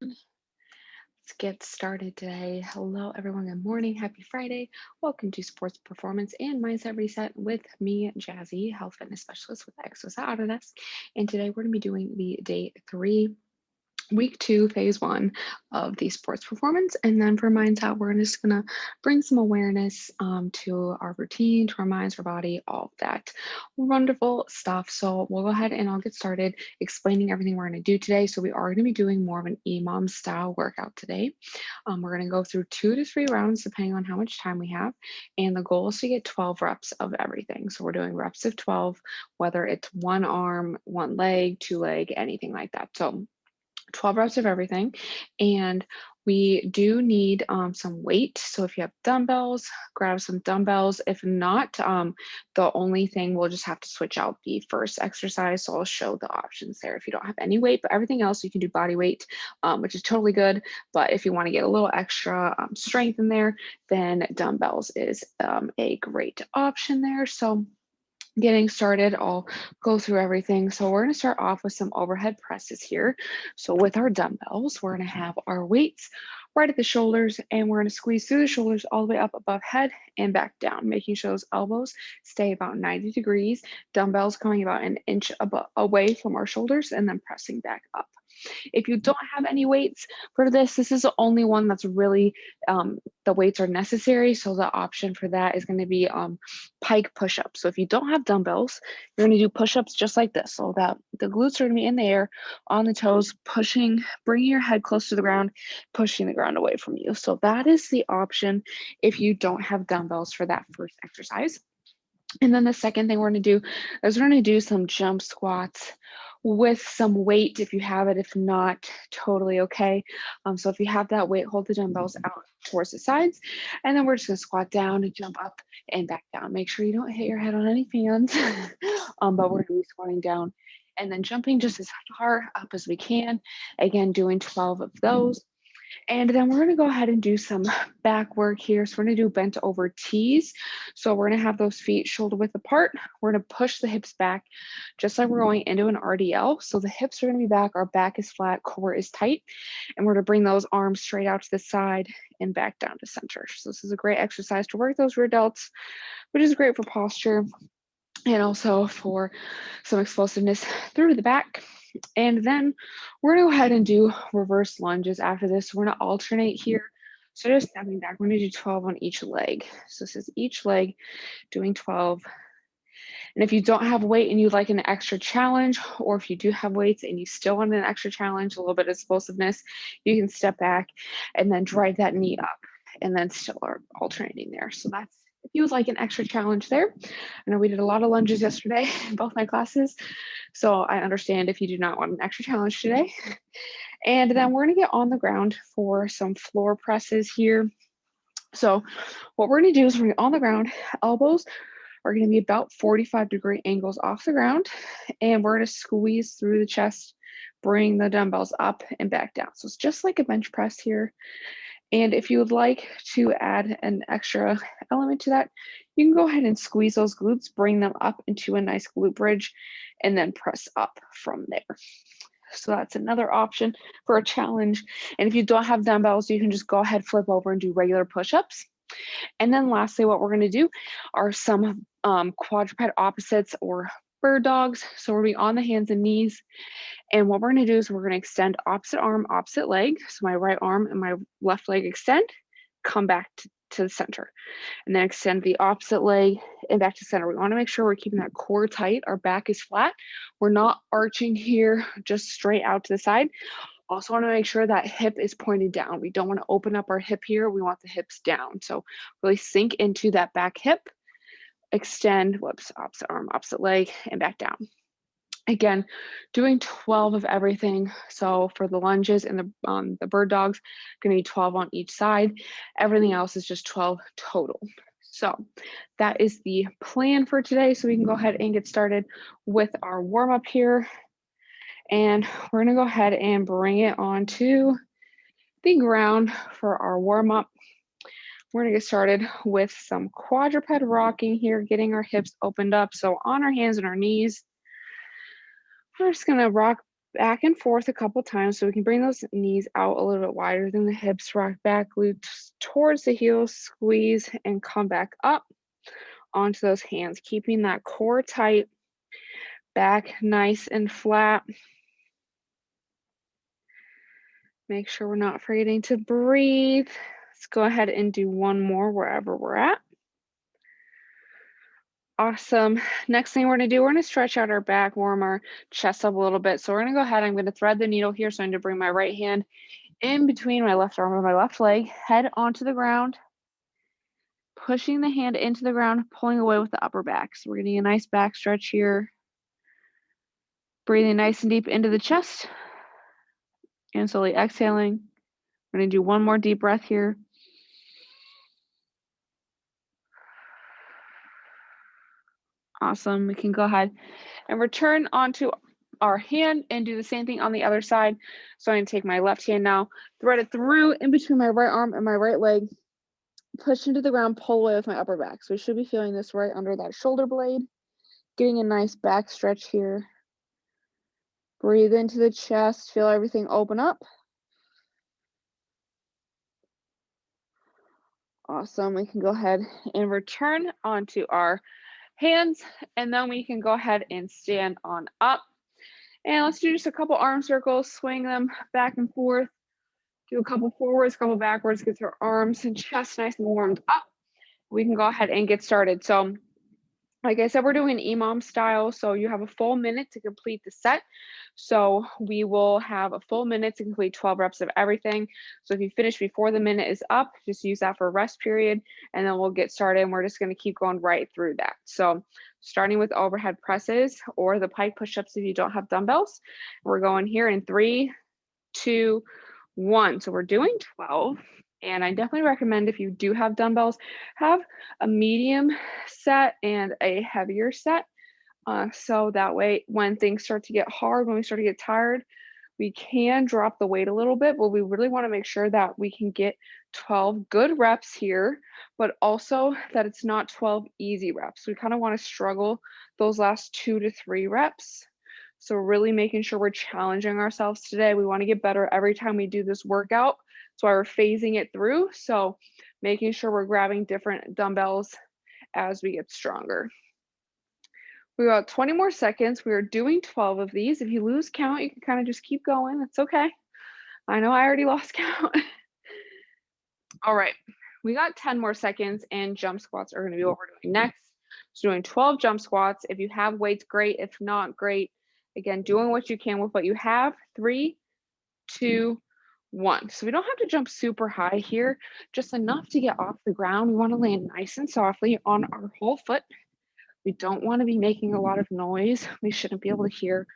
Let's get started today. Hello, everyone. Good morning. Happy Friday. Welcome to Sports Performance and Mindset Reset with me, Jazzy, health fitness specialist with Exos at Autodesk. And today we're going to be doing the day 3 week 2, phase 1 of the sports performance. And then for mindset, we're just going to bring some awareness to our routine, to our minds, our body, all of that wonderful stuff. So we'll go ahead and I'll get started explaining everything we're going to do today. So we are going to be doing more of an EMOM style workout today. We're going to go through 2 to 3 rounds depending on how much time we have. And the goal is to get 12 reps of everything. So we're doing reps of 12, whether it's one arm, one leg, two leg, anything like that. So 12 reps of everything. And we do need some weight. So if you have dumbbells, grab some dumbbells. If not, the only thing we'll just have to switch out the first exercise. So I'll show the options there if you don't have any weight, but everything else you can do body weight, which is totally good. But if you want to get a little extra strength in there, then dumbbells is a great option there. So getting started, I'll go through everything. So we're going to start off with some overhead presses here. So with our dumbbells, we're going to have our weights right at the shoulders, and we're going to squeeze through the shoulders all the way up above head and back down, making sure those elbows stay about 90 degrees, dumbbells coming about an inch away from our shoulders, and then pressing back up. If you don't have any weights for this is the only one that's really, the weights are necessary. So the option for that is going to be pike push-ups. So if you don't have dumbbells, you're going to do push-ups just like this. So that the glutes are going to be in the air on the toes, pushing, bringing your head close to the ground, pushing the ground away from you. So that is the option if you don't have dumbbells for that first exercise. And then the second thing we're going to do is we're going to do some jump squats with some weight if you have it. If not, totally okay. So if you have that weight, hold the dumbbells out towards the sides, and then we're just going to squat down and jump up and back down. Make sure you don't hit your head on any fans, but we're going to be squatting down and then jumping just as far up as we can. Again, doing 12 of those. And then we're going to go ahead and do some back work here. So we're going to do bent over T's. So we're going to have those feet shoulder width apart. We're going to push the hips back just like we're going into an RDL. So the hips are going to be back, our back is flat, core is tight. And we're going to bring those arms straight out to the side and back down to center. So this is a great exercise to work those rear delts, which is great for posture and also for some explosiveness through the back. And then we're gonna go ahead and do reverse lunges after this. We're gonna alternate here. So just stepping back, we're gonna do 12 on each leg. So this is each leg doing 12. And if you don't have weight and you'd like an extra challenge, or if you do have weights and you still want an extra challenge, a little bit of explosiveness, you can step back and then drive that knee up and then still are alternating there. So that's if you would like an extra challenge there. I know we did a lot of lunges yesterday in both my classes. So I understand if you do not want an extra challenge today. And then we're gonna get on the ground for some floor presses here. So what we're gonna do is we're gonna get on the ground, elbows are gonna be about 45-degree angles off the ground, and we're gonna squeeze through the chest, bring the dumbbells up and back down. So it's just like a bench press here. And if you would like to add an extra element to that, you can go ahead and squeeze those glutes, bring them up into a nice glute bridge, and then press up from there. So that's another option for a challenge. And if you don't have dumbbells, you can just go ahead, flip over and do regular push-ups. And then lastly, what we're going to do are some quadruped opposites or bird dogs. So we'll be on the hands and knees. And what we're going to do is we're going to extend opposite arm, opposite leg. So my right arm and my left leg extend, come back to the center, and then extend the opposite leg and back to center. We want to make sure we're keeping that core tight. Our back is flat. We're not arching here, just straight out to the side. Also want to make sure that hip is pointed down. We don't want to open up our hip here. We want the hips down. So really sink into that back hip, extend, whoops, opposite arm, opposite leg, and back down. Again, doing 12 of everything. So for the lunges and the bird dogs, going to be 12 on each side. Everything else is just 12 total. So that is the plan for today. So we can go ahead and get started with our warm up here. And we're going to go ahead and bring it onto the ground for our warm up. We're going to get started with some quadruped rocking here, getting our hips opened up. So on our hands and our knees, we're just going to rock back and forth a couple times so we can bring those knees out a little bit wider than the hips, rock back, glutes towards the heels, squeeze, and come back up onto those hands, keeping that core tight, back nice and flat. Make sure we're not forgetting to breathe. Let's go ahead and do one more wherever we're at. Awesome. Next thing we're going to do, we're going to stretch out our back, warm our chest up a little bit. So we're going to go ahead. I'm going to thread the needle here. So I'm going to bring my right hand in between my left arm and my left leg, head onto the ground, pushing the hand into the ground, pulling away with the upper back. So we're getting a nice back stretch here. Breathing nice and deep into the chest and slowly exhaling. We're going to do one more deep breath here. Awesome. We can go ahead and return onto our hand and do the same thing on the other side. So I'm going to take my left hand now, thread it through in between my right arm and my right leg, push into the ground, pull away with my upper back. So we should be feeling this right under that shoulder blade, getting a nice back stretch here. Breathe into the chest, feel everything open up. Awesome. We can go ahead and return onto our hands, and then we can go ahead and stand on up. And let's do just a couple arm circles, swing them back and forth. Do a couple forwards, a couple backwards, get our arms and chest nice and warmed up. We can go ahead and get started. So like I said, we're doing EMOM style, so you have a full minute to complete the set. So we will have a full minute to complete 12 reps of everything. So if you finish before the minute is up, just use that for a rest period, and then we'll get started, and we're just gonna keep going right through that. So starting with overhead presses or the pike push-ups if you don't have dumbbells. We're going here in 3, 2, 1. So we're doing 12. And I definitely recommend if you do have dumbbells, have a medium set and a heavier set. So that way, when things start to get hard, when we start to get tired, we can drop the weight a little bit, but we really want to make sure that we can get 12 good reps here, but also that it's not 12 easy reps. We kind of want to struggle those last 2 to 3 reps. So really making sure we're challenging ourselves today. We want to get better every time we do this workout. That's why we're phasing it through. So making sure we're grabbing different dumbbells as we get stronger. We got 20 more seconds. We are doing 12 of these. If you lose count, you can kind of just keep going. It's okay. I know I already lost count. All right, we got 10 more seconds, and jump squats are going to be what we're doing next. So doing 12 jump squats. If you have weights, great. If not, great. Again, doing what you can with what you have. 3, 2, 1. So we don't have to jump super high here, just enough to get off the ground. We want to land nice and softly on our whole foot. We don't want to be making a lot of noise. We shouldn't be able to hear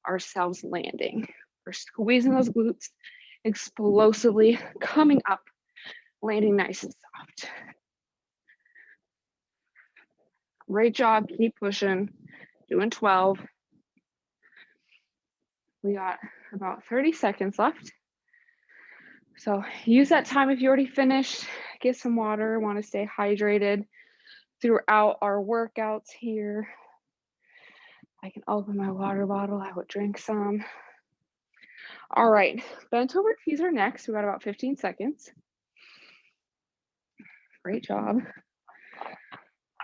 ourselves landing. We're squeezing those glutes explosively, coming up, landing nice and soft. Great job. Keep pushing. Doing 12. We got about 30 seconds left. So use that time if you already finished. Get some water. Want to stay hydrated throughout our workouts here. I can open my water bottle. I would drink some. All right, bent over tees are next. We got about 15 seconds. Great job.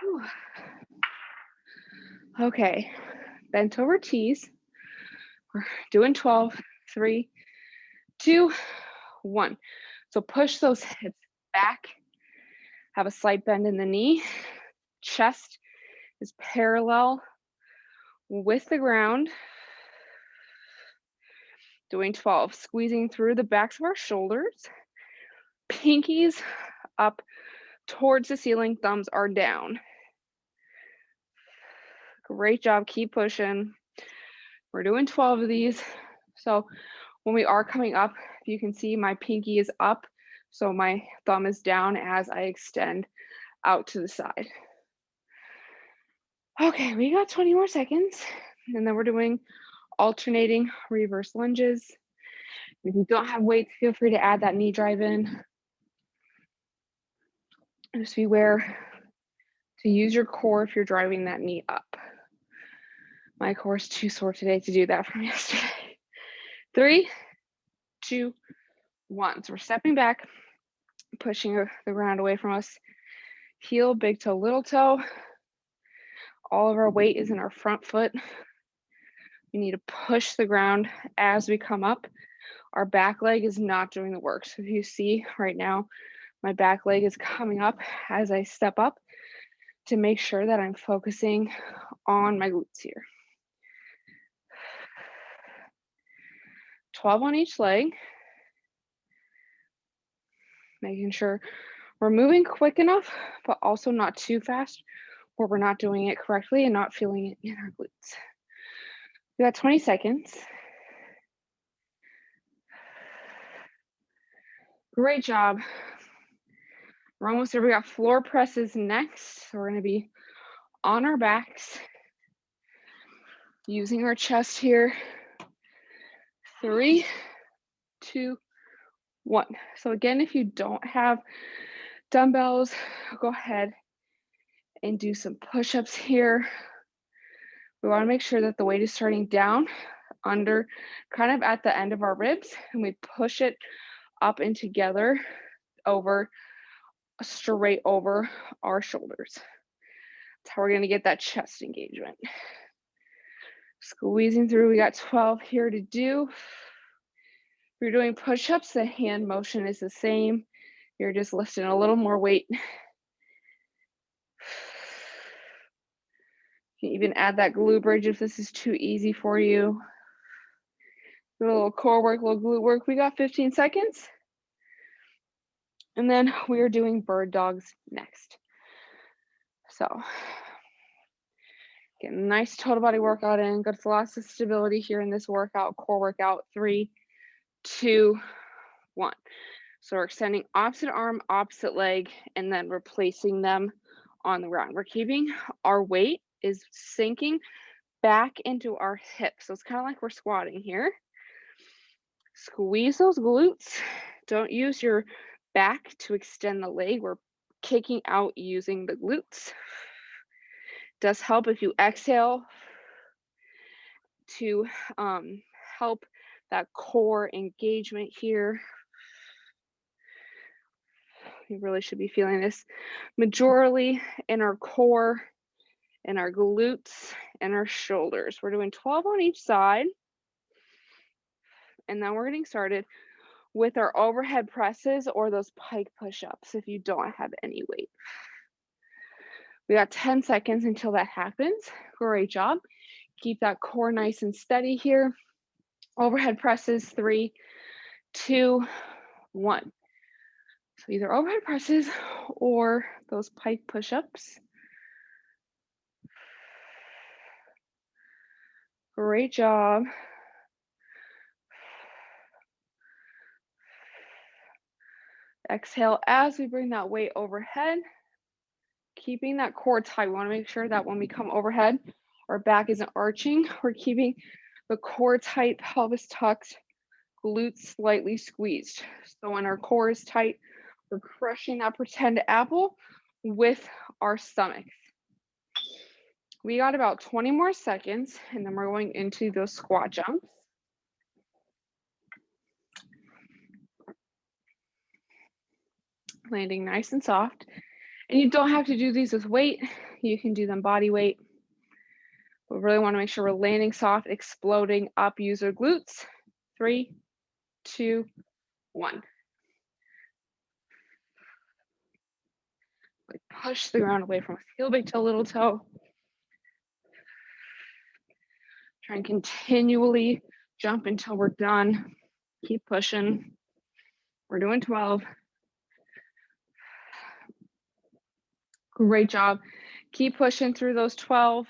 Whew. Okay, bent over tees. We're doing 12, 3, 2, 1. So push those hips back. Have a slight bend in the knee. Chest is parallel with the ground. Doing 12, squeezing through the backs of our shoulders. Pinkies up towards the ceiling, thumbs are down. Great job, keep pushing. We're doing 12 of these. So when we are coming up, you can see my pinky is up, so my thumb is down as I extend out to the side. Okay, we got 20 more seconds, and then we're doing alternating reverse lunges. If you don't have weights, feel free to add that knee drive in. Just beware to use your core if you're driving that knee up. My core is too sore today to do that from yesterday. 3, 2, 1. So we're stepping back, pushing the ground away from us. Heel, big toe, little toe. All of our weight is in our front foot. We need to push the ground as we come up. Our back leg is not doing the work. So if you see right now, my back leg is coming up as I step up to make sure that I'm focusing on my glutes here. 12 on each leg. Making sure we're moving quick enough, but also not too fast where we're not doing it correctly and not feeling it in our glutes. We got 20 seconds. Great job. We're almost there. We got floor presses next. So we're going to be on our backs, using our chest here. 3, 2, 1. So again, if you don't have dumbbells, go ahead and do some push-ups here. We want to make sure that the weight is starting down under, kind of at the end of our ribs, and we push it up and together over, straight over our shoulders. That's how we're going to get that chest engagement. Squeezing through. We got 12 here to do. If you're doing push-ups, the hand motion is the same. You're just lifting a little more weight. You can even add that glute bridge if this is too easy for you. Do a little core work, a little glute work. We got 15 seconds. And then we are doing bird dogs next. So get a nice total body workout in. Got lots of stability here in this workout, core workout. 3, 2, 1. So we're extending opposite arm, opposite leg, and then replacing them on the ground. We're keeping our weight is sinking back into our hips. So it's kind of like we're squatting here. Squeeze those glutes. Don't use your back to extend the leg. We're kicking out using the glutes. Does help if you exhale to help that core engagement here. You really should be feeling this majorly in our core, in our glutes, and our shoulders. We're doing 12 on each side. And then we're getting started with our overhead presses or those pike push-ups if you don't have any weight. We got 10 seconds until that happens. Great job. Keep that core nice and steady here. Overhead presses, 3, 2, 1. So either overhead presses or those pike push-ups. Great job. Exhale as we bring that weight overhead. Keeping that core tight. We want to make sure that when we come overhead, our back isn't arching. We're keeping the core tight, pelvis tucked, glutes slightly squeezed. So when our core is tight, we're crushing that pretend apple with our stomachs. We got about 20 more seconds, and then we're going into those squat jumps. Landing nice and soft. And you don't have to do these with weight. You can do them body weight. We really want to make sure we're landing soft, exploding up, use our glutes. 3, 2, 1. Like push the ground away from us. Heel, big toe, little toe. Try and continually jump until we're done. Keep pushing. We're doing 12. Great job. Keep pushing through those 12.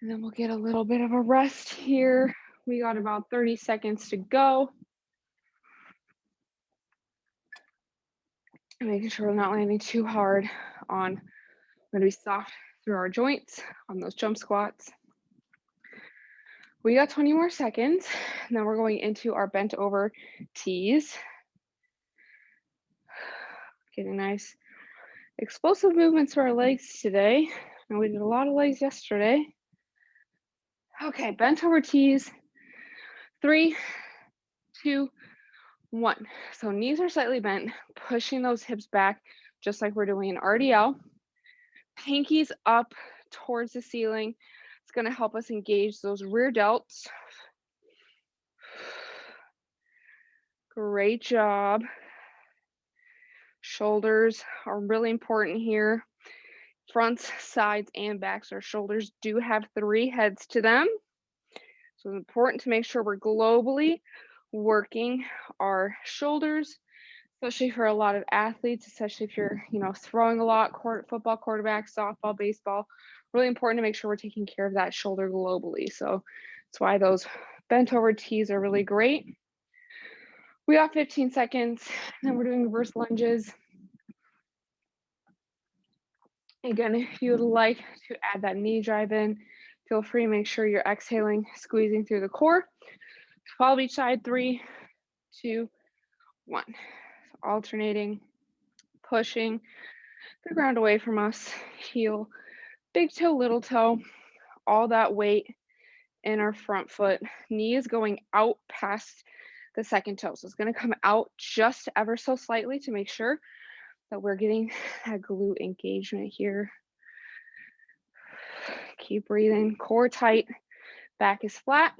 And then we'll get a little bit of a rest here. We got about 30 seconds to go. Making sure we're not landing too hard on, we're gonna be soft through our joints on those jump squats. We got 20 more seconds. And then we're going into our bent over tees. Getting nice explosive movements for our legs today. And we did a lot of legs yesterday. Okay, bent over tees. 3, 2, 1. So knees are slightly bent, pushing those hips back, just like we're doing an RDL. Pinkies up towards the ceiling. It's going to help us engage those rear delts. Great job. Shoulders are really important here. Fronts, sides, and backs. Our shoulders do have 3 heads to them. So it's important to make sure we're globally working our shoulders, especially for a lot of athletes, especially if you're, throwing a lot, football, quarterback, softball, baseball. Really important to make sure we're taking care of that shoulder globally. So that's why those bent over tees are really great. We got 15 seconds, then we're doing reverse lunges. Again, if you would like to add that knee drive in, feel free to make sure you're exhaling, squeezing through the core. Follow each side, 3, 2, 1. So alternating, pushing the ground away from us, heel, big toe, little toe, all that weight in our front foot. Knee is going out past the second toe. So it's going to come out just ever so slightly to make sure that we're getting that glute engagement here. Keep breathing, core tight, back is flat.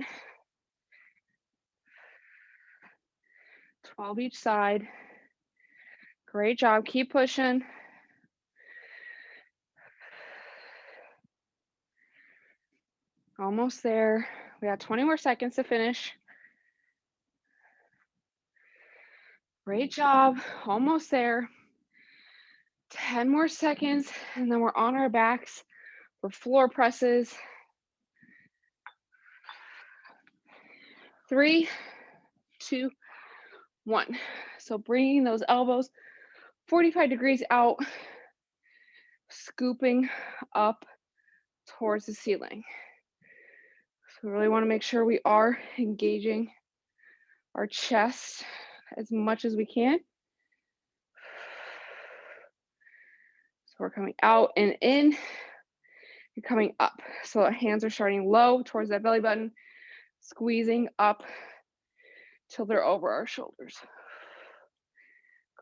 12 each side. Great job, keep pushing. Almost there. We got 20 more seconds to finish. Great job, almost there. 10 more seconds, and then we're on our backs for floor presses. 3, 2, 1. So bringing those elbows 45 degrees out, scooping up towards the ceiling. So we really want to make sure we are engaging our chest as much as we can. So we're coming out and in and coming up. So our hands are starting low towards that belly button, squeezing up till they're over our shoulders.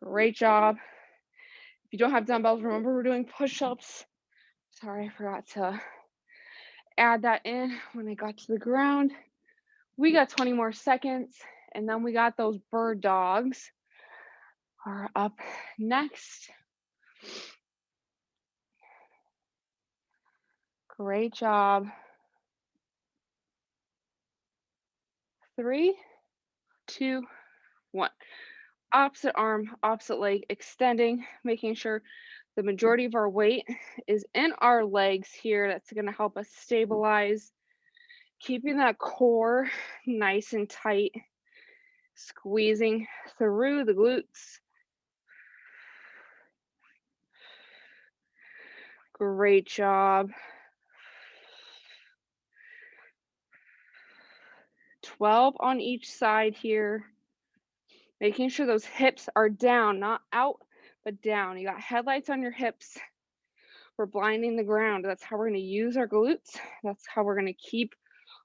Great job. If you don't have dumbbells, remember we're doing push-ups. Sorry, I forgot to add that in when I got to the ground. We got 20 more seconds, and then we got those bird dogs are up next. Great job. 3, 2, 1. Opposite arm, opposite leg, extending, making sure the majority of our weight is in our legs here. That's going to help us stabilize, keeping that core nice and tight, squeezing through the glutes. Great job. 12 on each side here. Making sure those hips are down, not out, but down. You got headlights on your hips. We're blinding the ground. That's how we're going to use our glutes. That's how we're going to keep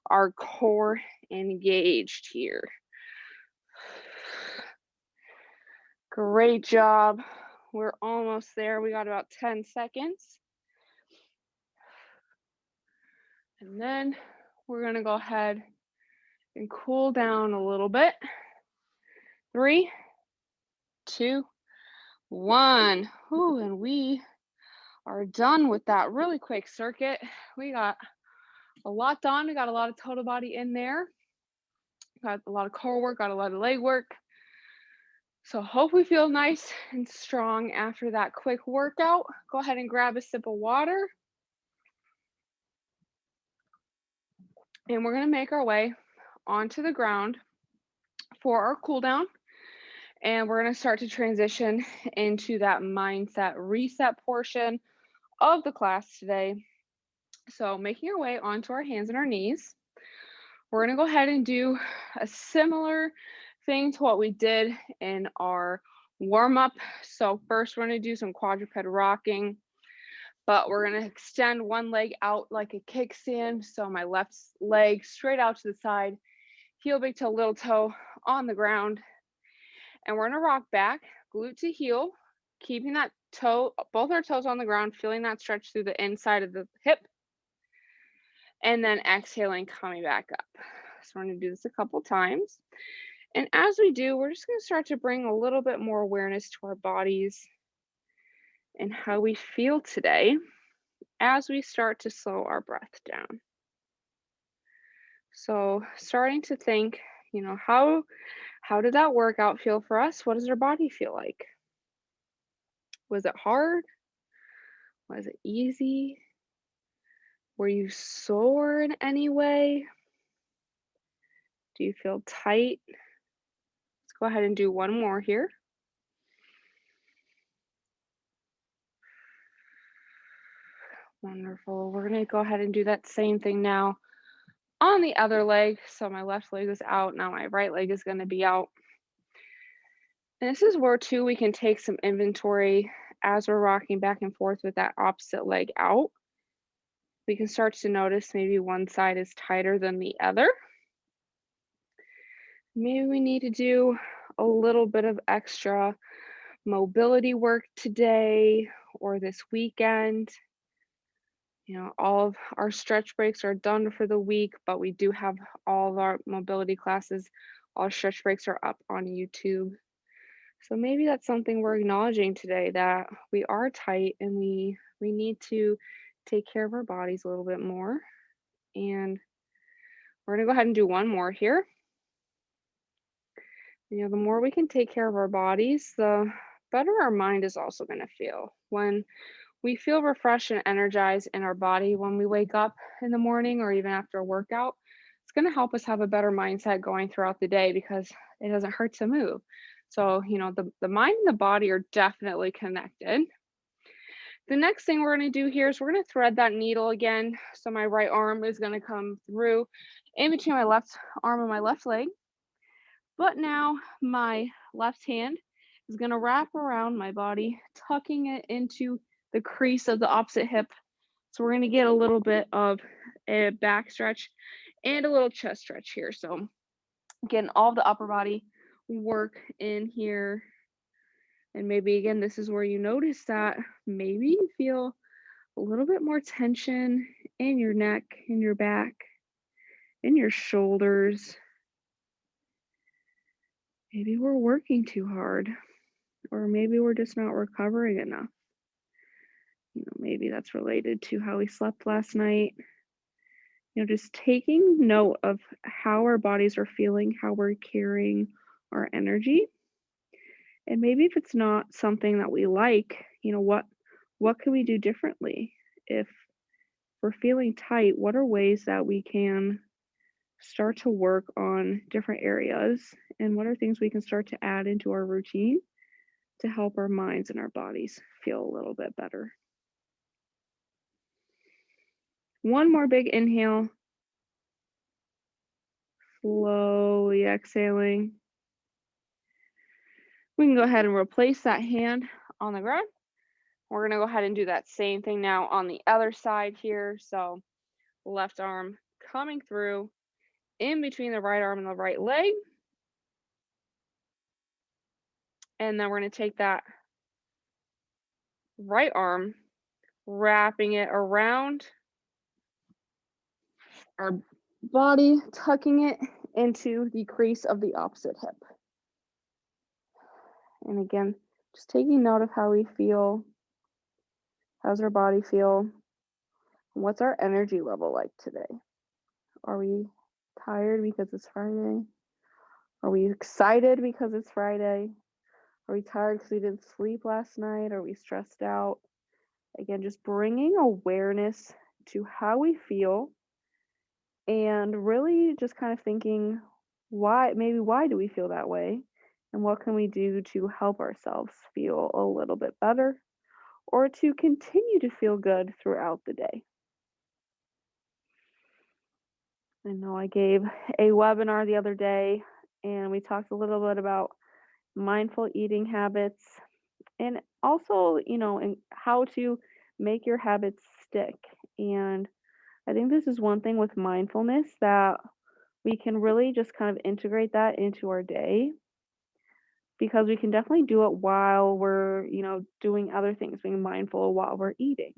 our core engaged here. Great job. We're almost there. We got about 10 seconds. And then we're going to go ahead and cool down a little bit. 3, 2, 1. Ooh, and we are done with that really quick circuit. We got a lot done. We got a lot of total body in there. Got a lot of core work, got a lot of leg work. So hope we feel nice and strong after that quick workout. Go ahead and grab a sip of water. And we're gonna make our way onto the ground for our cool down. And we're gonna start to transition into that mindset reset portion of the class today. So making our way onto our hands and our knees. We're gonna go ahead and do a similar thing to what we did in our warm-up. So first we're gonna do some quadruped rocking, but we're gonna extend one leg out like a kickstand. So my left leg straight out to the side, heel big toe, little toe on the ground. And we're gonna rock back, glute to heel, keeping that toe, both our toes on the ground, feeling that stretch through the inside of the hip, and then exhaling, coming back up. So we're gonna do this a couple times. And as we do, we're just gonna start to bring a little bit more awareness to our bodies and how we feel today as we start to slow our breath down. So starting to think, how did that workout feel for us? What does our body feel like? Was it hard? Was it easy? Were you sore in any way? Do you feel tight? Let's go ahead and do one more here. Wonderful. We're going to go ahead and do that same thing now on the other leg. So my left leg is out. Now my right leg is going to be out. And this is where, too, we can take some inventory as we're rocking back and forth with that opposite leg out. We can start to notice maybe one side is tighter than the other. Maybe we need to do a little bit of extra mobility work today or this weekend. All of our stretch breaks are done for the week, but we do have all of our mobility classes. All stretch breaks are up on YouTube. So maybe that's something we're acknowledging today, that we are tight and we need to take care of our bodies a little bit more. And we're gonna go ahead and do one more here. The more we can take care of our bodies, the better our mind is also going to feel. When we feel refreshed and energized in our body when we wake up in the morning or even after a workout, it's going to help us have a better mindset going throughout the day because it doesn't hurt to move. So, the mind and the body are definitely connected. The next thing we're going to do here is we're going to thread that needle again. So my right arm is going to come through in between my left arm and my left leg. But now my left hand is going to wrap around my body, tucking it into the crease of the opposite hip. So we're going to get a little bit of a back stretch and a little chest stretch here. So getting all the upper body work in here. And maybe again, this is where you notice that maybe you feel a little bit more tension in your neck, in your back, in your shoulders. Maybe we're working too hard, or maybe we're just not recovering enough. Maybe that's related to how we slept last night. Just taking note of how our bodies are feeling, how we're carrying our energy. And maybe if it's not something that we like, what can we do differently? If we're feeling tight, what are ways that we can start to work on different areas? And what are things we can start to add into our routine to help our minds and our bodies feel a little bit better? One more big inhale. Slowly exhaling. We can go ahead and replace that hand on the ground. We're going to go ahead and do that same thing now on the other side here. So left arm coming through in between the right arm and the right leg. And then we're going to take that right arm, wrapping it around our body, tucking it into the crease of the opposite hip. And again, just taking note of how we feel. How's our body feel? What's our energy level like today? Are we tired because it's Friday? Are we excited because it's Friday? Are we tired because we didn't sleep last night? Are we stressed out? Again, just bringing awareness to how we feel and really just kind of thinking why do we feel that way? And what can we do to help ourselves feel a little bit better or to continue to feel good throughout the day? I know I gave a webinar the other day and we talked a little bit about mindful eating habits and also, and how to make your habits stick. And I think this is one thing with mindfulness that we can really just kind of integrate that into our day because we can definitely do it while we're, doing other things, being mindful while we're eating,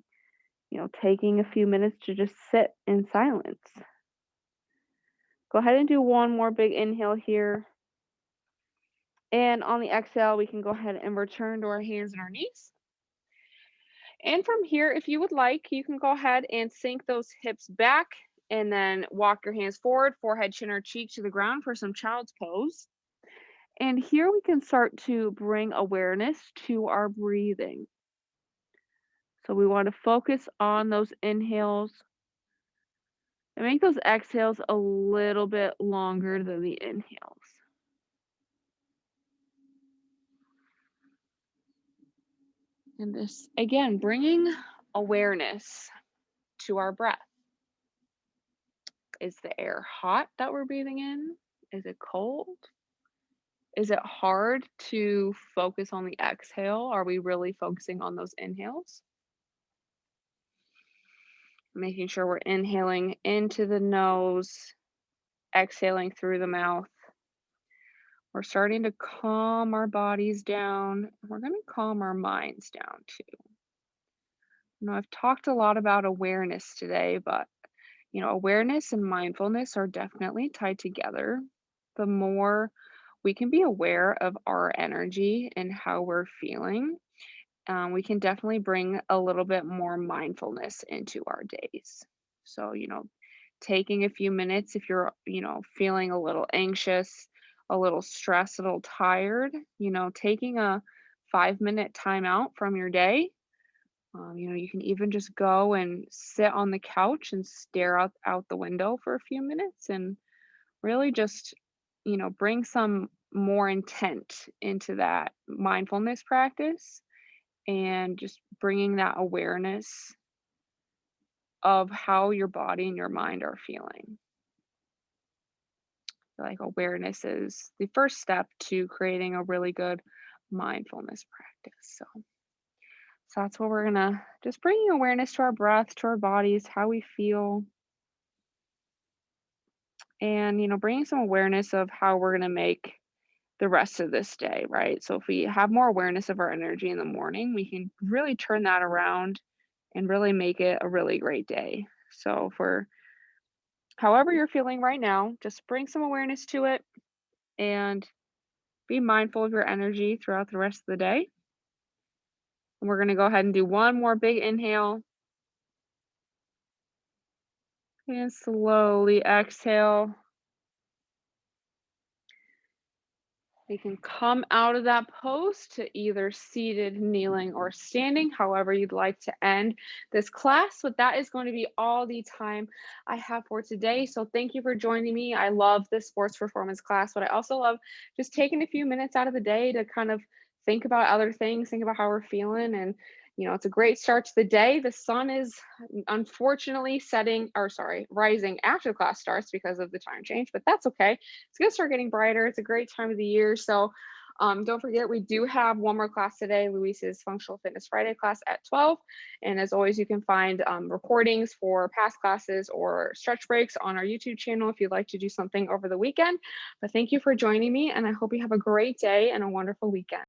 taking a few minutes to just sit in silence. Go ahead and do one more big inhale here. And on the exhale, we can go ahead and return to our hands and our knees. And from here, if you would like, you can go ahead and sink those hips back and then walk your hands forward, forehead, chin, or cheek to the ground for some child's pose. And here we can start to bring awareness to our breathing. So we want to focus on those inhales and make those exhales a little bit longer than the inhales. And this, again, bringing awareness to our breath. Is the air hot that we're breathing in? Is it cold? Is it hard to focus on the exhale? Are we really focusing on those inhales? Making sure we're inhaling into the nose, exhaling through the mouth. We're starting to calm our bodies down. We're going to calm our minds down too. I've talked a lot about awareness today, but awareness and mindfulness are definitely tied together. The more we can be aware of our energy and how we're feeling, we can definitely bring a little bit more mindfulness into our days. So, taking a few minutes if you're, feeling a little anxious, a little stressed, a little tired, taking a 5-minute time out from your day. You can even just go and sit on the couch and stare out the window for a few minutes and really just, bring some more intent into that mindfulness practice and just bringing that awareness of how your body and your mind are feeling. Like awareness is the first step to creating a really good mindfulness practice. So that's what we're gonna just bringing awareness to our breath, to our bodies, how we feel, and bringing some awareness of how we're gonna make the rest of this day, right? So if we have more awareness of our energy in the morning, we can really turn that around and really make it a really great day. So for however you're feeling right now, just bring some awareness to it and be mindful of your energy throughout the rest of the day. And we're going to go ahead and do one more big inhale and slowly exhale. You can come out of that pose to either seated, kneeling, or standing, however you'd like to end this class. But that is going to be all the time I have for today. So thank you for joining me. I love this sports performance class, but I also love just taking a few minutes out of the day to kind of think about other things, think about how we're feeling. And, it's a great start to the day. The sun is unfortunately rising after class starts because of the time change, but that's okay. It's going to start getting brighter. It's a great time of the year. So don't forget, we do have one more class today, Luis's Functional Fitness Friday class at 12. And as always, you can find recordings for past classes or stretch breaks on our YouTube channel if you'd like to do something over the weekend. But thank you for joining me, and I hope you have a great day and a wonderful weekend.